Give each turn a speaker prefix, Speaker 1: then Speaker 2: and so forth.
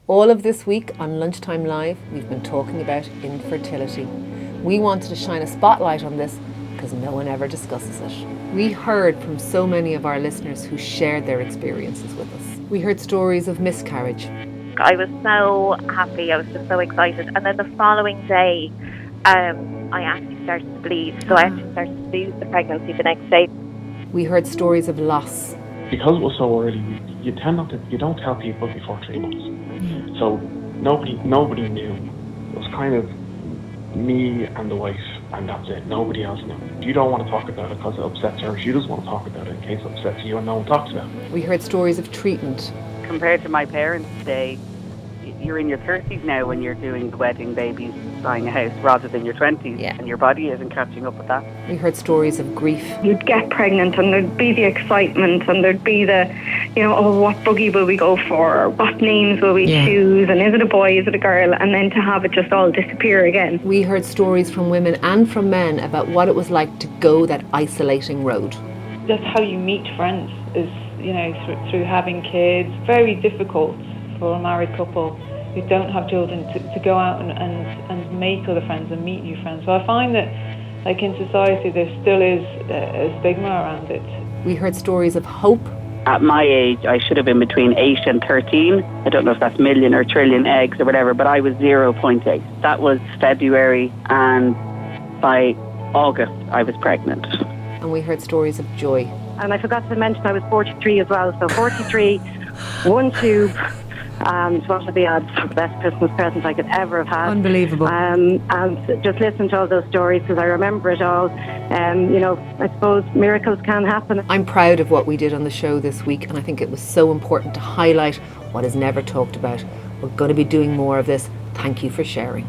Speaker 1: All of this week on Lunchtime Live, we've been talking about infertility. We wanted to shine a spotlight on this because no one ever discusses it. We heard from so many of our listeners who shared their experiences with us. We heard stories of miscarriage.
Speaker 2: I was so happy, I was just so excited. And then the following day, I actually started to bleed. So I actually started to lose the pregnancy the next day.
Speaker 1: We heard stories of loss.
Speaker 3: Because it was so early, you don't tell people before 3 months. So nobody knew. It was kind of me and the wife, and that's it. Nobody else knew. You don't want to talk about it because it upsets her. She doesn't want to talk about it in case it upsets you, and no one talks about it.
Speaker 1: We heard stories of treatment.
Speaker 4: Compared to my parents' day, you're in your 30s now when you're doing the wedding babies, buying a house, rather than your 20s, and your body isn't catching up with that.
Speaker 1: We heard stories of grief.
Speaker 5: You'd get pregnant and there'd be the excitement and there'd be the, oh, what buggy will we go for? Or what names will we choose? And is it a boy, is it a girl? And then to have it just all disappear again.
Speaker 1: We heard stories from women and from men about what it was like to go that isolating road.
Speaker 6: That's how you meet friends, is, through having kids. Very difficult for a married couple who don't have children to go out and make other friends and meet new friends. So I find that, like in society, there still is a stigma around it.
Speaker 1: We heard stories of hope.
Speaker 4: At my age, I should have been between 8 and 13. I don't know if that's million or trillion eggs or whatever, but I was 0.8. That was February, and by August, I was pregnant.
Speaker 1: And we heard stories of joy.
Speaker 2: And I forgot to mention I was 43 as well. So 43, one tube. What are the odds? The best Christmas present I could ever have had.
Speaker 1: Unbelievable.
Speaker 2: And just listen to all those stories because I remember it all. I suppose miracles can happen.
Speaker 1: I'm proud of what we did on the show this week, and I think it was so important to highlight what is never talked about. We're going to be doing more of this. Thank you for sharing.